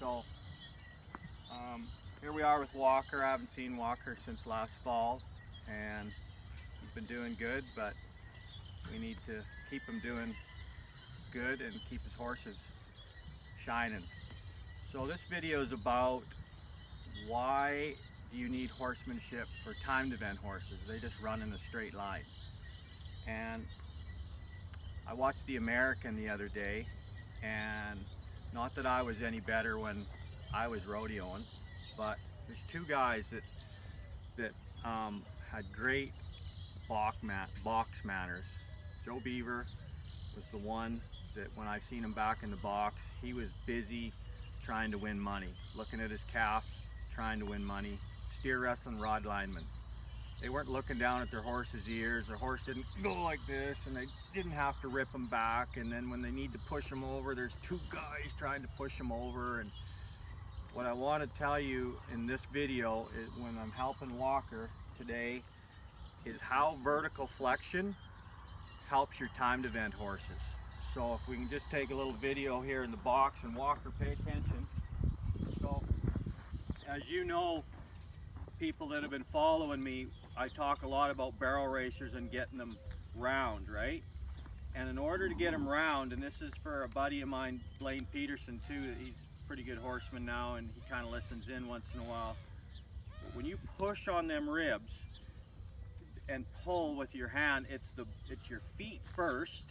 So here we are with Walker. I haven't seen Walker since last fall, and he's been doing good, but we need to keep him doing good and keep his horses shining. So this video is about why do you need horsemanship for timed event horses? They just run in a straight line. And I watched the American the other day, and not that I was any better when I was rodeoing, but there's two guys that had great box manners. Joe Beaver was the one that when I seen him back in the box, he was busy trying to win money, looking at his calf, trying to win money. Steer wrestling rod linemen. They weren't looking down at their horse's ears. Their horse didn't go like this, and they didn't have to rip them back. And then when they need to push them over, there's two guys trying to push them over. And what I want to tell you in this video is, when I'm helping Walker today, is how vertical flexion helps your timed event horses. So if we can just take a little video here in the box, and Walker, pay attention. So as you know, people that have been following me, I talk a lot about barrel racers and getting them round, right? And in order to get them round, and this is for a buddy of mine, Blaine Peterson too, he's a pretty good horseman now, and he kind of listens in once in a while. When you push on them ribs and pull with your hand, it's your feet first,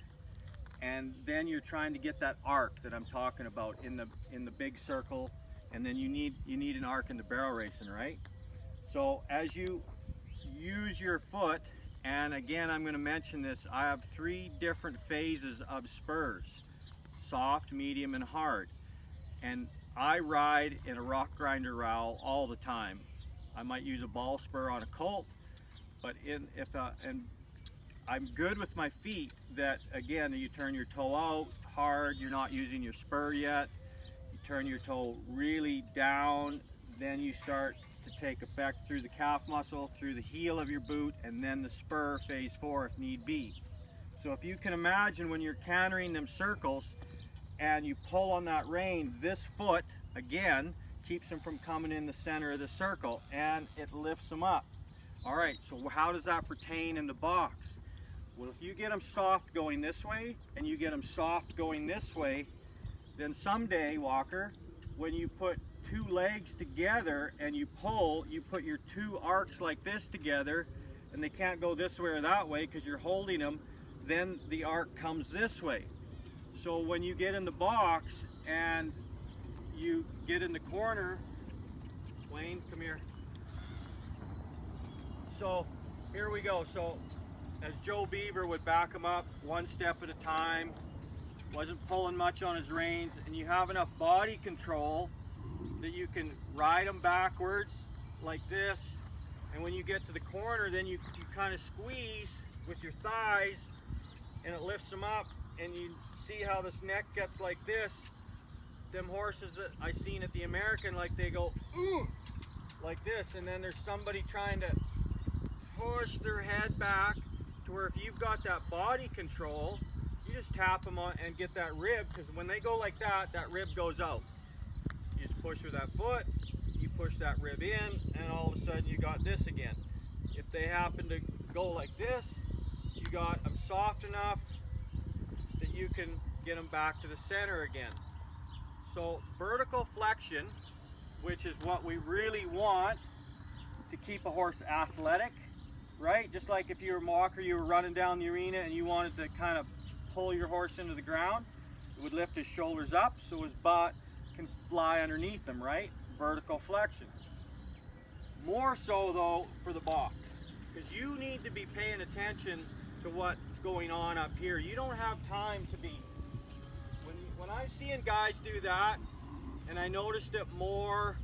and then you're trying to get that arc that I'm talking about in the big circle, and then you need an arc in the barrel racing, right? So as you use your foot, and again I'm going to mention this, I have 3 different phases of spurs: soft, medium, and hard. And I ride in a rock grinder rowel all the time. I might use a ball spur on a colt, but and I'm good with my feet that, again, you turn your toe out hard, you're not using your spur yet, you turn your toe really down, then you start to take effect through the calf muscle, through the heel of your boot, and then the spur, phase 4 if need be. So if you can imagine when you're cantering them circles and you pull on that rein, this foot again keeps them from coming in the center of the circle, and it lifts them up. All right, so how does that pertain in the box? Well, if you get them soft going this way and you get them soft going this way, then someday, Walker, when you put 2 legs together and you pull, you put your 2 arcs like this together, and they can't go this way or that way because you're holding them, then the arc comes this way. So when you get in the box and you get in the corner, Wayne, come here. So here we go. So as Joe Beaver would back him up 1 step at a time, wasn't pulling much on his reins, and you have enough body control that you can ride them backwards like this, and when you get to the corner, then you kind of squeeze with your thighs and it lifts them up, and you see how this neck gets like this. Them horses that I seen at the American, like they go ooh like this, and then there's somebody trying to push their head back, to where if you've got that body control, you just tap them on and get that rib, because when they go like that, that rib goes out. You just push with that foot, you push that rib in, and all of a sudden you got this again. If they happen to go like this, you got them soft enough that you can get them back to the center again. So vertical flexion, which is what we really want to keep a horse athletic, right? Just like if you were a walker, you were running down the arena and you wanted to kind of pull your horse into the ground, it would lift his shoulders up so his butt can fly underneath them, right? Vertical flexion. More so though for the box, because you need to be paying attention to what's going on up here. You don't have time to be, when I'm seeing guys do that, and I noticed it more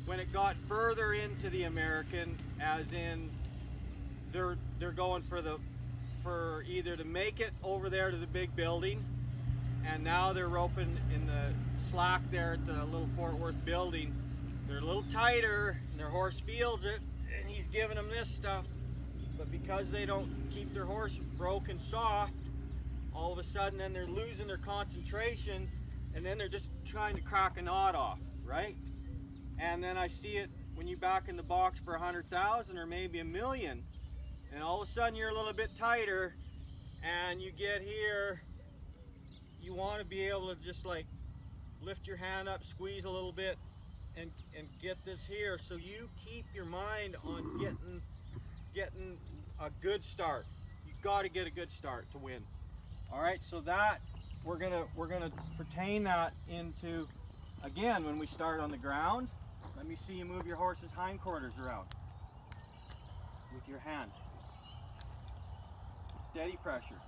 when it got further into the American, as in they're going for either to make it over there to the big building, and now they're roping in the slack there at the little Fort Worth building. They're a little tighter, and their horse feels it, and he's giving them this stuff. But because they don't keep their horse broken soft, all of a sudden then they're losing their concentration, and then they're just trying to crack a knot off, right? And then I see it when you back in the box for 100,000 or maybe 1,000,000, and all of a sudden you're a little bit tighter, and you get here, you want to be able to just like lift your hand up, squeeze a little bit, and get this here. So you keep your mind on getting a good start. You've got to get a good start to win. All right, so that we're gonna pertain that into, again, when we start on the ground. Let me see you move your horse's hindquarters around with your hand. Steady pressure.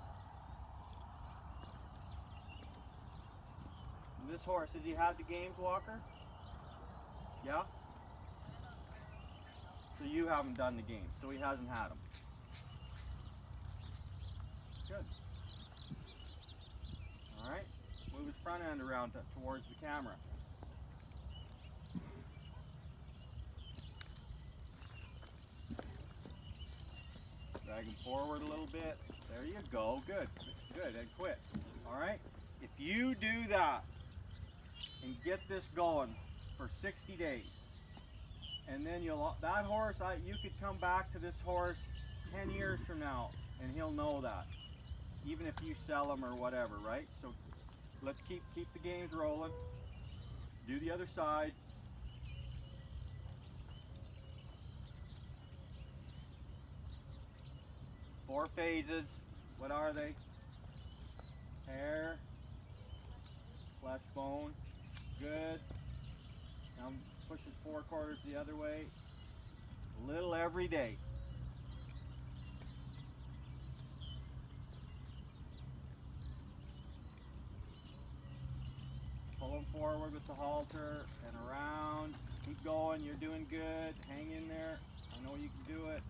And this horse, has he had the games, Walker? Yeah? So you haven't done the games, so he hasn't had them. Good. All right, move his front end around towards the camera. Drag him forward a little bit. There you go. Good. Good. And quit. All right. If you do that and get this going for 60 days, and then that horse, you could come back to this horse 10 years from now, and he'll know that, even if you sell him or whatever, right? So let's keep the games rolling. Do the other side. Four phases. What are they? Hair, flesh, bone. Good. Now push his forequarters the other way. A little every day. Pull him forward with the halter and around. Keep going. You're doing good. Hang in there. I know you can do it.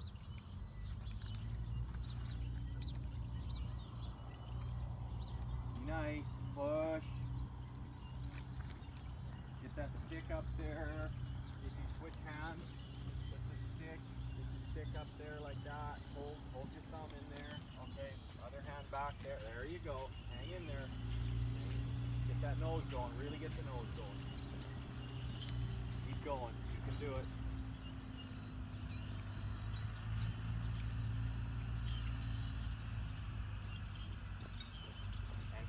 Nice, push. Get that stick up there. If you switch hands with the stick, get your stick up there like that. Hold your thumb in there. Okay, other hand back there. There you go. Hang in there. Get that nose going. Really get the nose going. Keep going. You can do it.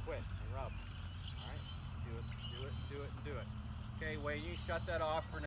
Quit and rub. All right, do it, and do it. Okay, Wade, you shut that off for now.